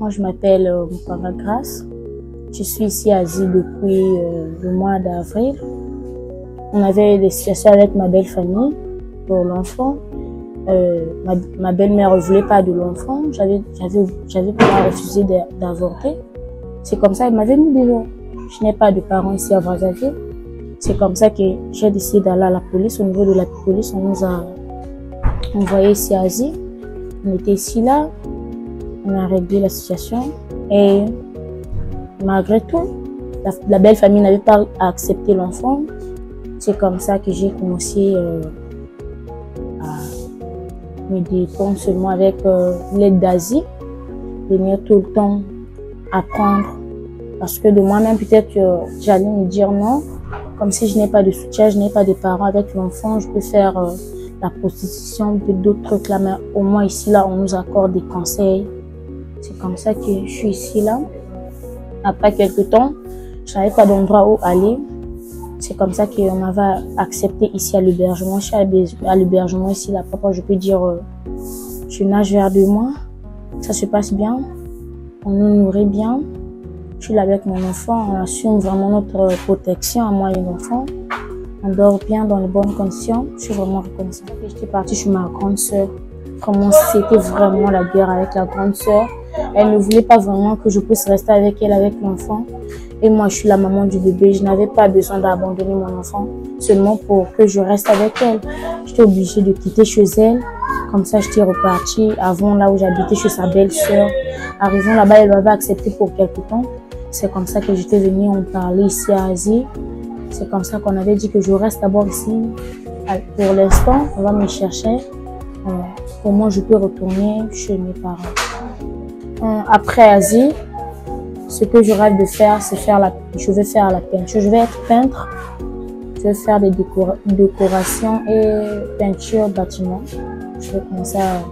Moi, je m'appelle Mukanga Grace. Je suis ici à Asie depuis le mois d'avril. On avait des situations avec ma belle famille pour l'enfant. Ma belle-mère ne voulait pas de l'enfant. J'avais pas refusé d'avorter. C'est comme ça, elle m'avait mis dehors. Je n'ai pas de parents ici à Brazzaville. C'est comme ça que j'ai décidé d'aller à la police. Au niveau de la police, on nous a envoyés ici à Asie. On était ici là. On a réglé la situation. Et malgré tout, la belle famille n'avait pas accepté l'enfant. C'est comme ça que j'ai commencé à me détendre seulement avec l'aide d'Asie, venir tout le temps apprendre. Parce que de moi-même, peut-être j'allais me dire non, comme si je n'ai pas de soutien, je n'ai pas de parents avec l'enfant, je peux faire la prostitution, d'autres trucs là, mais au moins ici là, on nous accorde des conseils. C'est comme ça que je suis ici là. Après quelques temps, je n'avais pas d'endroit où aller. C'est comme ça qu'on m'avait accepté ici à l'hébergement. Je suis à l'hébergement ici, là, papa, je peux dire, je nage vers 2 mois. Ça se passe bien. On nous nourrit bien. Je suis là avec mon enfant. On assume vraiment notre protection à moi et l'enfant. On dort bien dans les bonnes conditions. Je suis vraiment reconnaissante. J'étais partie chez ma grande sœur. Comment c'était vraiment la guerre avec la grande sœur. Elle ne voulait pas vraiment que je puisse rester avec elle, avec l'enfant. Et moi, je suis la maman du bébé. Je n'avais pas besoin d'abandonner mon enfant seulement pour que je reste avec elle. J'étais obligée de quitter chez elle. Comme ça, j'étais repartie avant là où j'habitais chez sa belle-sœur. Arrivant là-bas, elle m'avait accepté pour quelque temps. C'est comme ça que j'étais venue en parler ici à Asie. C'est comme ça qu'on avait dit que je reste d'abord ici. Pour l'instant, on va me chercher comment je peux retourner chez mes parents. Après Asie, ce que je rêve de faire, c'est je vais faire la peinture. Je vais être peintre. Je vais faire des décorations et peinture bâtiment. Je vais commencer à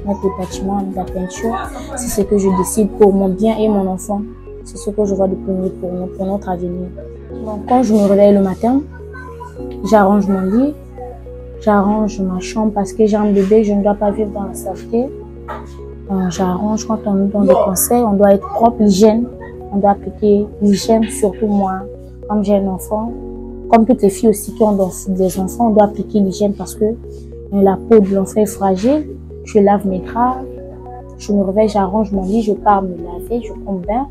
mettre les bâtiments avec la peinture. C'est ce que je décide pour mon bien et mon enfant. C'est ce que je vois de premier pour notre avenir. Donc, quand je me réveille le matin, j'arrange mon lit, j'arrange ma chambre parce que j'ai un bébé, je ne dois pas vivre dans la saleté. J'arrange quand on nous donne des conseils, on doit être propre, l'hygiène. On doit appliquer l'hygiène, surtout moi, comme j'ai un enfant. Comme toutes les filles aussi qui ont des enfants, on doit appliquer l'hygiène parce que la peau de l'enfant est fragile. Je lave mes draps, je me réveille, j'arrange mon lit, je pars me laver, je prends bain,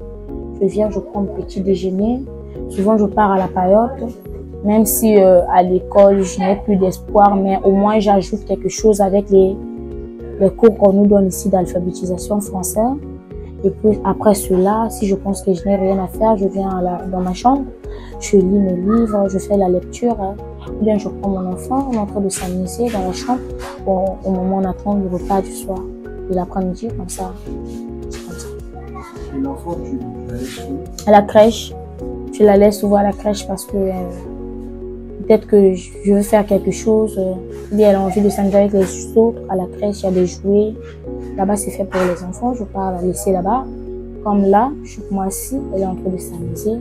je viens, je prends le petit déjeuner. Souvent, je pars à la paillote, même si à l'école, je n'ai plus d'espoir, mais au moins, j'ajoute quelque chose avec les cours qu'on nous donne ici d'alphabétisation française. Et puis après cela, si je pense que je n'ai rien à faire, je viens dans ma chambre, je lis mes livres, je fais la lecture, ou bien je prends mon enfant, on est en train de s'amuser dans la chambre au moment où on attend le repas du soir, de l'après-midi, comme ça. Et l'enfant, tu la laisses où? À la crèche. Je la laisse souvent à la crèche parce que peut-être que je veux faire quelque chose, ou bien elle a envie de s'amuser avec les autres. À la crèche, il y a des jouets. Là-bas, c'est fait pour les enfants. Je pars la laisser là-bas. Comme là, je suis moi-ci, elle est en train de s'amuser.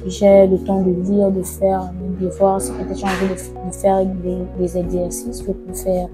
J'ai le temps de lire, de faire mes devoirs. Si peut-être j'ai envie de faire des exercices, je peux faire